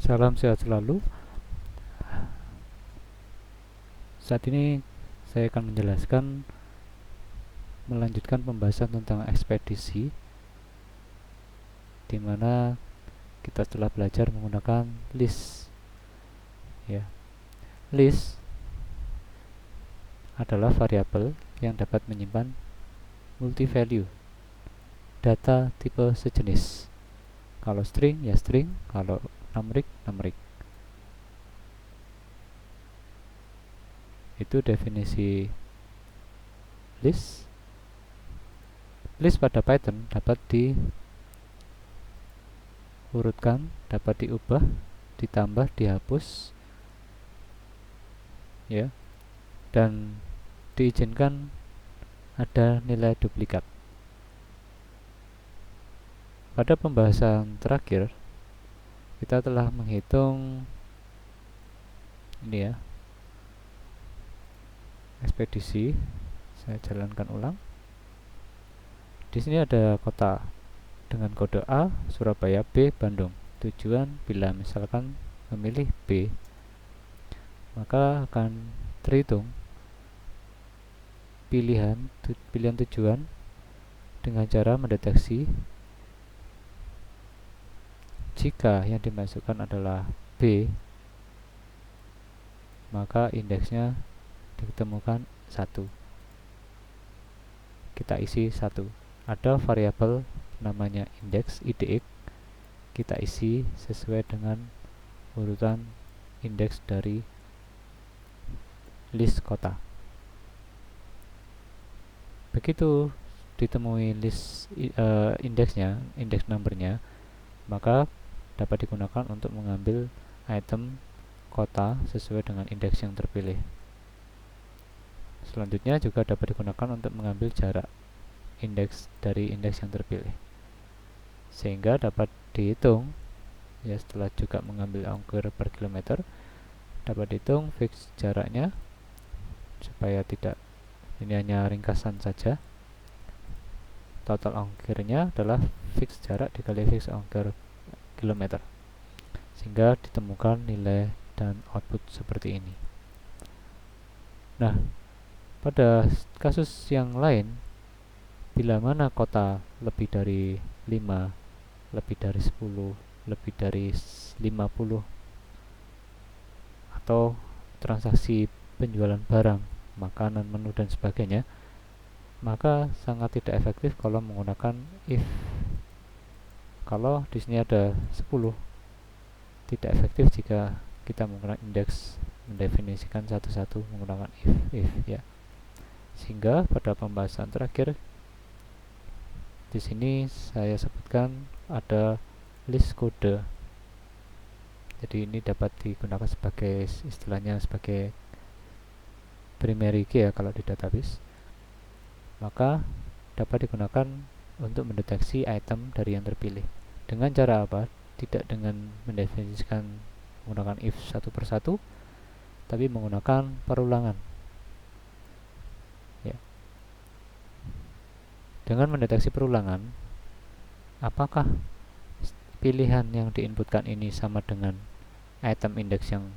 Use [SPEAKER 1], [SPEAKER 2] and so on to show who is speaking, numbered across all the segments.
[SPEAKER 1] Salam sehat selalu. Saat ini saya akan melanjutkan pembahasan tentang ekspedisi, di mana kita telah belajar menggunakan list. Ya, list adalah variabel yang dapat menyimpan multi-value data tipe sejenis. Kalau string ya string, kalau numerik numerik. Itu definisi list. List pada Python dapat diurutkan, dapat diubah, ditambah, dihapus, ya, dan diizinkan ada nilai duplikat. Pada pembahasan terakhir kita telah menghitung ini ya, ekspedisi. Saya jalankan ulang. Di sini ada kota dengan kode A, Surabaya, B, Bandung. Tujuan bila misalkan memilih B, maka akan terhitung pilihan tujuan dengan cara mendeteksi jika yang dimasukkan adalah B, maka indeksnya ditemukan 1. Kita isi 1. Ada variabel namanya indeks, IDX. Kita isi sesuai dengan urutan indeks dari list kota. Begitu ditemui list indeksnya, indeks numbernya, maka dapat digunakan untuk mengambil item kota sesuai dengan indeks yang terpilih. Selanjutnya juga dapat digunakan untuk mengambil jarak indeks dari indeks yang terpilih, sehingga dapat dihitung ya. Setelah juga mengambil ongkir per kilometer, dapat dihitung fix jaraknya, supaya tidak, ini hanya ringkasan saja. Total ongkirnya adalah fix jarak dikali fix ongkir kilometer, sehingga ditemukan nilai dan output seperti ini. Nah, pada kasus yang lain, bila mana kota lebih dari 5, lebih dari 10, lebih dari 50, atau transaksi penjualan barang, makanan, menu, dan sebagainya, maka sangat tidak efektif kalau menggunakan if. Kalau di sini ada 10, tidak efektif jika kita menggunakan indeks, mendefinisikan satu-satu menggunakan if ya. Sehingga pada pembahasan terakhir di sini saya sebutkan ada list kode. Jadi ini dapat digunakan sebagai istilahnya sebagai primary key ya kalau di database. Maka dapat digunakan untuk mendeteksi item dari yang terpilih. Dengan cara apa? Tidak dengan mendefinisikan menggunakan if satu persatu, tapi menggunakan perulangan. Ya. Dengan mendeteksi perulangan, apakah pilihan yang diinputkan ini sama dengan item indeks yang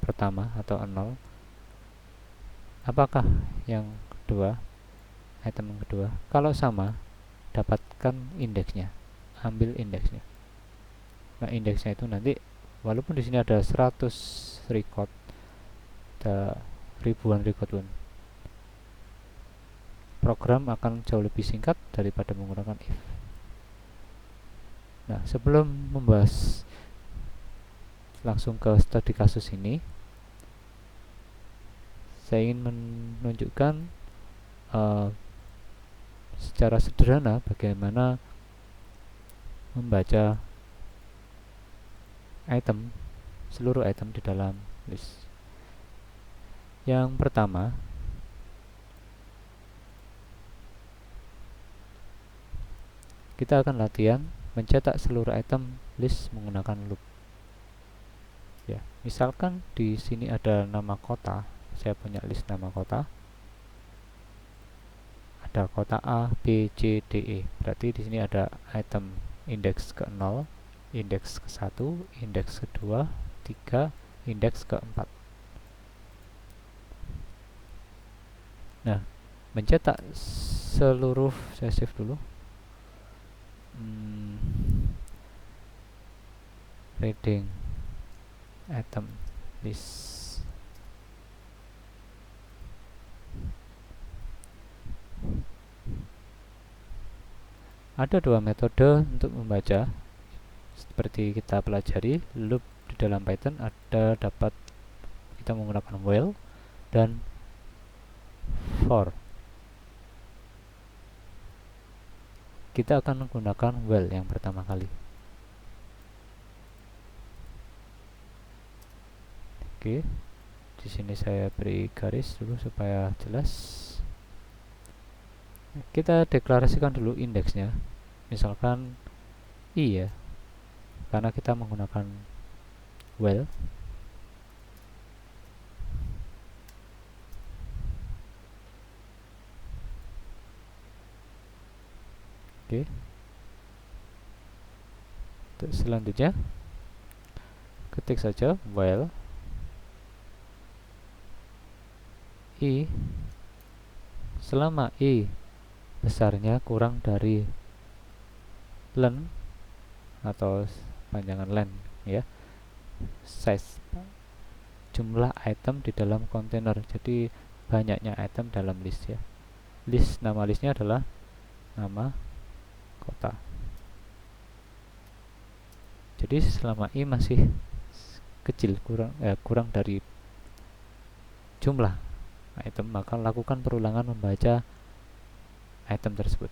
[SPEAKER 1] pertama atau 0? Apakah yang kedua, item yang kedua? Kalau sama, dapatkan indeksnya, ambil indeksnya. Nah, indeksnya itu nanti, walaupun di sini ada 100 record, ada ribuan record pun, program akan jauh lebih singkat daripada menggunakan if. Nah, sebelum membahas langsung ke studi kasus ini, saya ingin menunjukkan secara sederhana bagaimana membaca item, seluruh item di dalam list. Yang pertama, kita akan latihan mencetak seluruh item list menggunakan loop. Ya, misalkan di sini ada nama kota, saya punya list nama kota. Ada kota A, B, C, D, E. Berarti di sini ada item indeks ke 0, indeks ke-1, indeks kedua, 3, indeks ke-4. Nah, mencetak seluruh, saya save dulu. Reading item list. Ada dua metode untuk membaca seperti kita pelajari. Loop di dalam Python ada dapat kita menggunakan while dan for. Kita akan menggunakan while yang pertama kali. Oke, di sini saya beri garis dulu supaya jelas. Kita deklarasikan dulu indeksnya, misalkan i ya, karena kita menggunakan while. Oke. Untuk selanjutnya ketik saja while i selama i besarnya kurang dari len atau panjangan len ya, size jumlah item di dalam kontainer, jadi banyaknya item dalam list ya. List, nama listnya adalah nama kota. Jadi selama i masih kecil, kurang dari jumlah item, maka lakukan perulangan membaca item tersebut.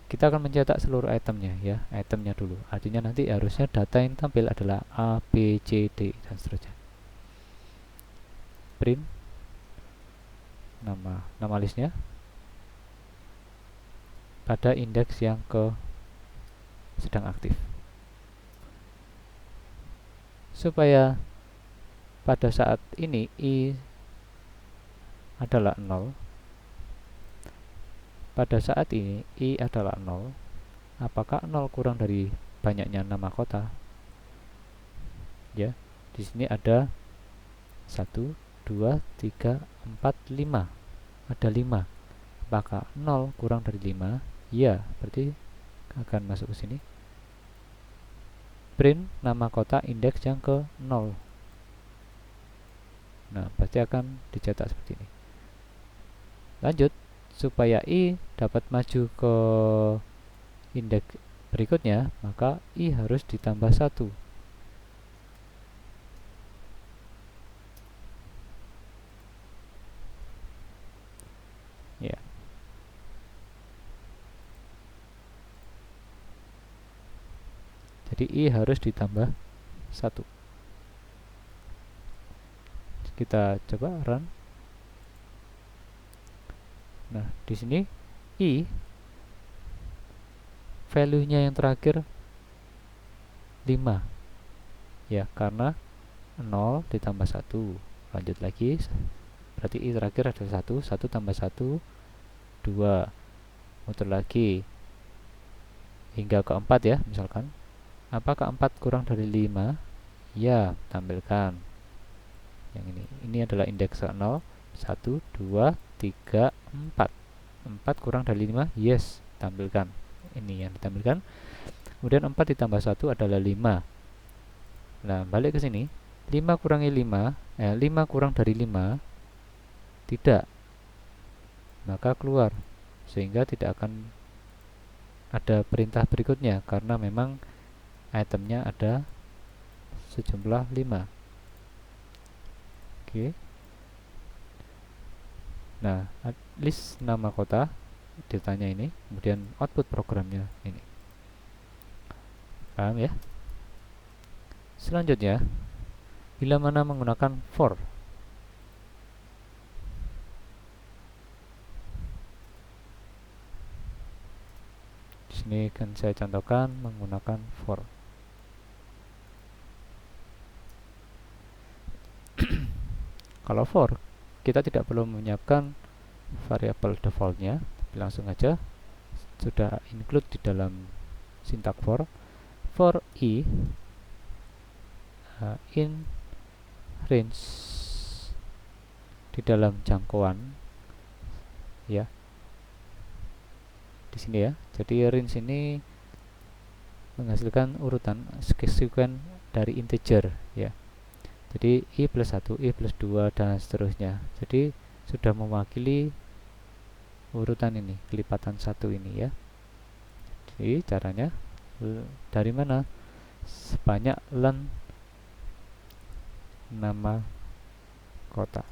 [SPEAKER 1] Kita akan mencetak seluruh itemnya ya, itemnya dulu. Artinya nanti harusnya data yang tampil adalah A, B, C, D dan seterusnya. Print nama listnya pada indeks yang sedang aktif. Supaya pada saat ini i adalah 0, pada saat ini i adalah 0, apakah 0 kurang dari banyaknya nama kota? Ya, di sini ada 1, 2, 3, 4, 5. Ada 5. Apakah 0 kurang dari 5? Ya, berarti akan masuk ke sini. Print nama kota indeks yang ke 0. Nah, pasti akan dicetak seperti ini. Lanjut, supaya i dapat maju ke indeks berikutnya, maka i harus ditambah 1. Ya. Jadi i harus ditambah 1. Kita coba run. Nah, di sini i value-nya yang terakhir 5. Ya, karena 0 ditambah 1. Lanjut lagi. Berarti i terakhir adalah 1. 1 tambah 1 2. Muter lagi hingga ke 4 ya, misalkan. Apakah 4 kurang dari 5? Ya, tampilkan yang ini. Ini adalah indeks 0. 1, 2, 3, 4. 4 kurang dari 5? Yes, tampilkan. Ini yang ditampilkan. Kemudian 4 ditambah 1 adalah 5. Nah, balik ke sini. 5 kurangi 5, 5 kurang dari 5 tidak, maka keluar, sehingga tidak akan ada perintah berikutnya karena memang itemnya ada sejumlah 5. Oke. Nah, list nama kota ditanya ini, kemudian output programnya ini. Paham ya? Selanjutnya, bila mana menggunakan for. Di sini kan saya contohkan menggunakan for. Kalau for, kita tidak perlu menyiapkan variabel defaultnya, tapi langsung aja sudah include di dalam sintak for. for i in range, di dalam jangkauan ya, di sini ya. Jadi range ini menghasilkan urutan sequence dari integer ya. Jadi i plus 1, i plus 2 dan seterusnya. Jadi sudah mewakili urutan ini, kelipatan 1 ini ya. Jadi caranya dari mana? Sebanyak len nama kota.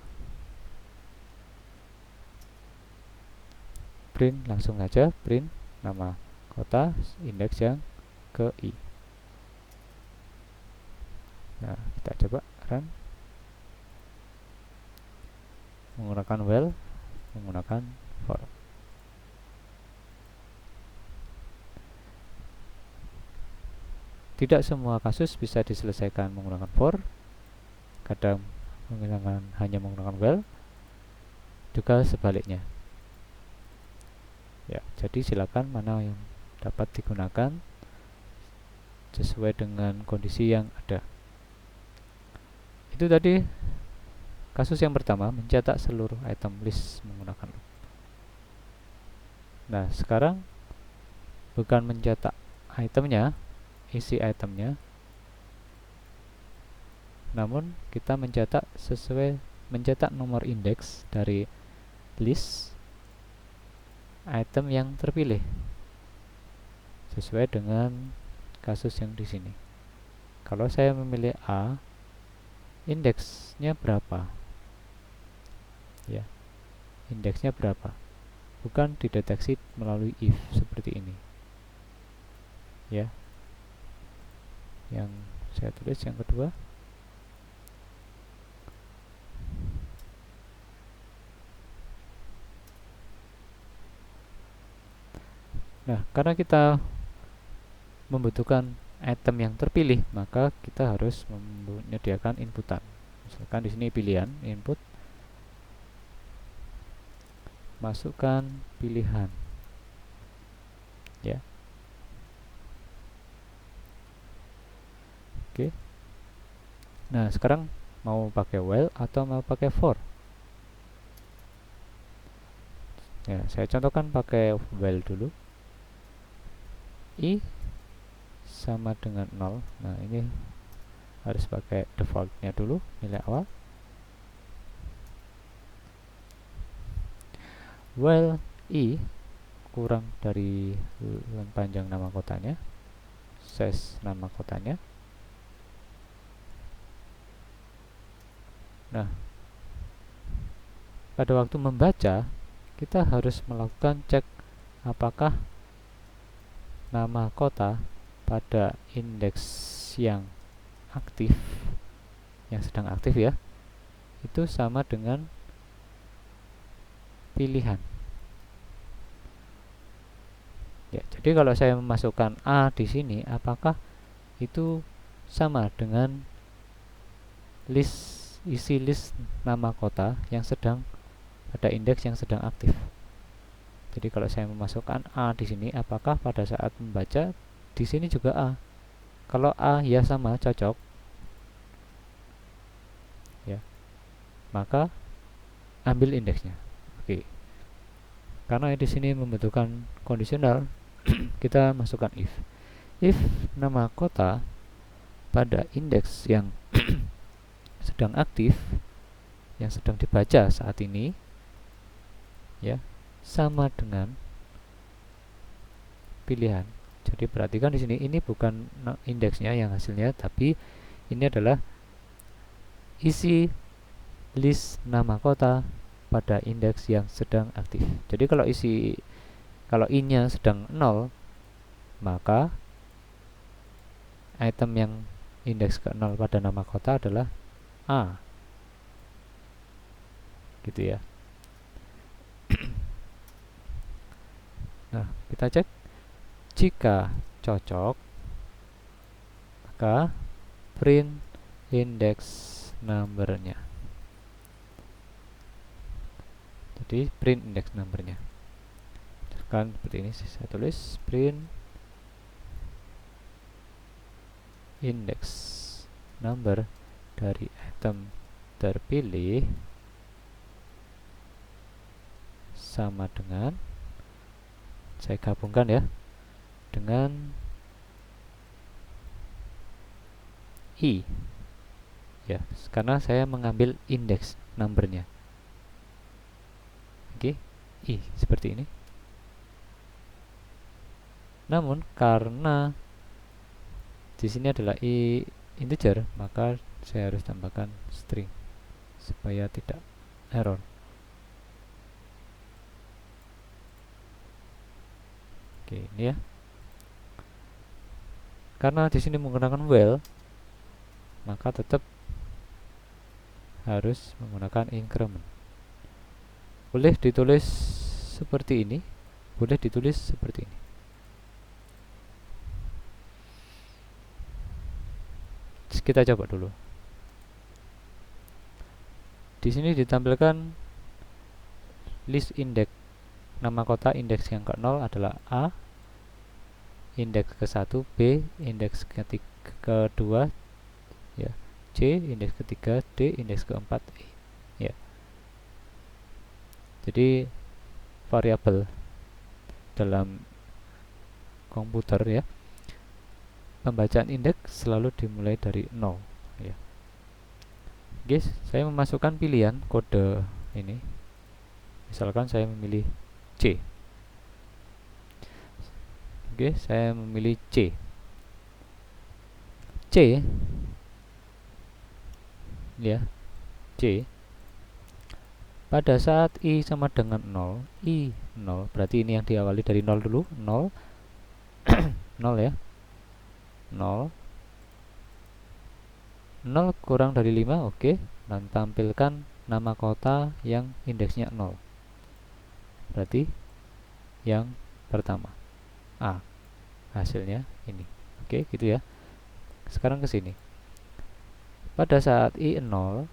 [SPEAKER 1] Print langsung aja, print nama kota indeks yang ke i. Nah, kita coba run menggunakan while, menggunakan for. Tidak semua kasus bisa diselesaikan menggunakan for, kadang hanya menggunakan while, juga sebaliknya ya. Jadi silakan mana yang dapat digunakan sesuai dengan kondisi yang ada. Itu tadi kasus yang pertama, mencetak seluruh item list menggunakan loop. Nah, sekarang bukan mencetak itemnya, isi itemnya, namun kita mencetak nomor indeks dari list item yang terpilih sesuai dengan kasus yang di sini. Kalau saya memilih A, indeksnya berapa? Ya, indeksnya berapa? Bukan dideteksi melalui if seperti ini. Ya. Yang saya tulis yang kedua. Nah, karena kita membutuhkan item yang terpilih, maka kita harus menyediakan inputan. Misalkan di sini pilihan, input, masukkan pilihan. Ya. Oke. Nah, sekarang mau pakai while atau mau pakai for? Ya, saya contohkan pakai while dulu. I sama dengan 0. Nah, ini harus pakai defaultnya dulu, nilai awal. While i kurang dari panjang nama kotanya, size nama kotanya. Nah, pada waktu membaca kita harus melakukan cek apakah nama kota pada indeks yang aktif, yang sedang aktif ya, itu sama dengan pilihan. Ya, jadi kalau saya memasukkan A di sini, apakah itu sama dengan isi list nama kota yang sedang pada indeks yang sedang aktif? Jadi kalau saya memasukkan A di sini, apakah pada saat membaca di sini juga A? Kalau A ya sama, cocok. Ya. Maka ambil indeksnya. Oke. Karena di sini membutuhkan kondisional, kita masukkan if. If nama kota pada indeks yang sedang aktif, yang sedang dibaca saat ini, ya, sama dengan pilihan. Jadi perhatikan di sini, ini bukan indeksnya yang hasilnya, tapi ini adalah isi list nama kota pada indeks yang sedang aktif. Jadi kalau i-nya sedang 0, maka item yang indeks ke 0 pada nama kota adalah A. Gitu ya. Nah, kita cek. Jika cocok, maka print index number-nya. Jadi print index number-nya. Kan seperti ini saya tulis print index number dari item terpilih sama dengan, saya gabungkan ya, dengan i ya, karena saya mengambil index numbernya. Oke, i seperti ini. Namun karena di sini adalah i integer, maka saya harus tambahkan string supaya tidak error. Oke, ini ya. Karena di sini menggunakan while, maka tetap harus menggunakan increment. Boleh ditulis seperti ini, boleh ditulis seperti ini. Kita coba dulu. Di sini ditampilkan list index nama kota, indeks yang ke-0 adalah A, indeks ke-1 B, indeks ke-2 ya C, indeks ke-3 D, indeks ke-4 E ya. Jadi variabel dalam komputer ya, pembacaan indeks selalu dimulai dari 0 ya. Guys, saya memasukkan pilihan kode ini. Misalkan saya memilih C. Oke, saya memilih C. C ya, C. Pada saat i sama dengan 0, i 0, berarti ini yang diawali dari 0 dulu, 0 0 ya. 0 0 kurang dari 5, oke. Dan tampilkan nama kota yang indeksnya 0. Berarti yang pertama A. Hasilnya ini. Oke, gitu ya. Sekarang ke sini. Pada saat i 0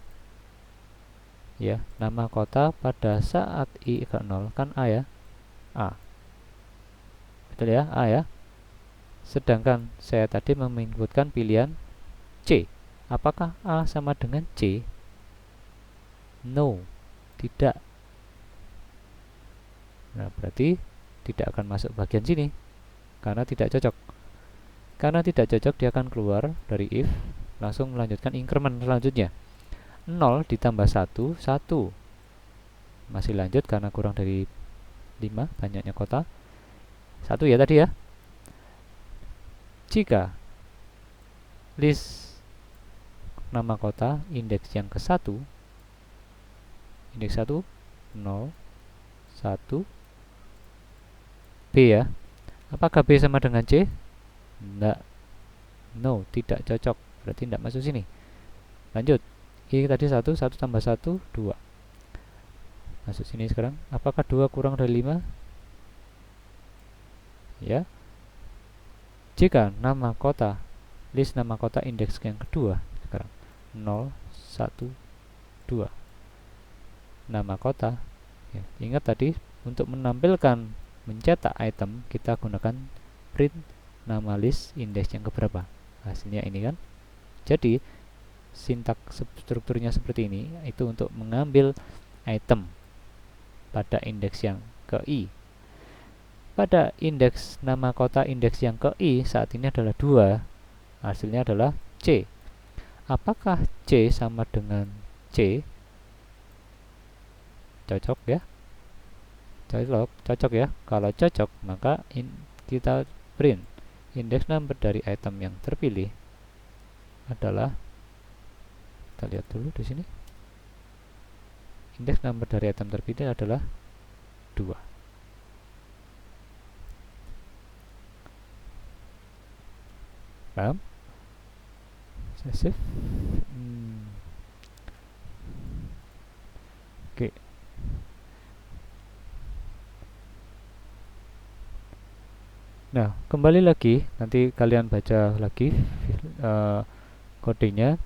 [SPEAKER 1] ya, nama kota pada saat i ke 0 kan A ya. A. Betul ya, A ya. Sedangkan saya tadi menginputkan pilihan C. Apakah A sama dengan C? No, tidak. Nah, berarti tidak akan masuk bagian sini karena tidak cocok. Karena tidak cocok, dia akan keluar dari if, langsung melanjutkan increment selanjutnya. 0 ditambah 1, 1. Masih lanjut karena kurang dari 5 banyaknya kota. 1 ya tadi ya. Jika list nama kota indeks yang ke-1, indeks 1 0 1 B ya. Apakah B sama dengan C? Enggak. No, tidak cocok. Berarti tidak masuk sini. Lanjut. I tadi 1, 1 tambah 1 2. Masuk sini sekarang. Apakah 2 kurang dari 5? Ya. Jika nama kota, list nama kota indeks yang kedua sekarang 0 1 2. Nama kota ya. Ingat tadi untuk menampilkan mencetak item kita gunakan print nama list indeks yang keberapa. Hasilnya ini kan. Jadi sintaks strukturnya seperti ini, itu untuk mengambil item pada indeks yang ke i. Pada indeks nama kota indeks yang ke i saat ini adalah 2. Hasilnya adalah C. Apakah C sama dengan C? Cocok ya? Cocok ya. Kalau cocok, maka kita print index number dari item yang terpilih adalah, kita lihat dulu di sini. Index number dari item terpilih adalah 2. Paham? Saya save. Oke. Nah, kembali lagi, nanti kalian baca lagi kodenya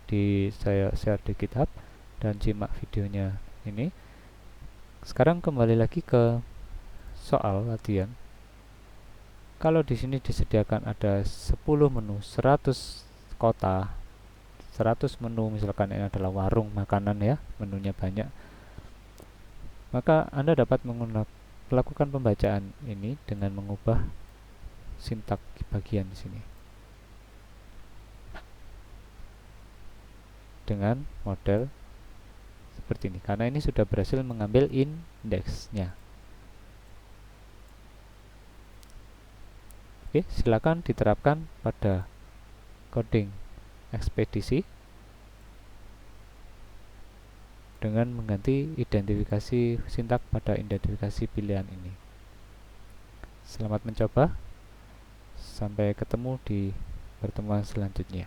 [SPEAKER 1] saya share di GitHub dan simak videonya ini. Sekarang kembali lagi ke soal latihan. Kalau di sini disediakan ada 10 menu, 100 kota 100 menu, misalkan ini adalah warung makanan ya, menunya banyak, maka Anda dapat melakukan pembacaan ini dengan mengubah sintak bagian di sini dengan model seperti ini, karena ini sudah berhasil mengambil indeksnya. Oke, silakan diterapkan pada coding ekspedisi dengan mengganti identifikasi sintak pada identifikasi pilihan ini. Selamat mencoba, sampai ketemu di pertemuan selanjutnya.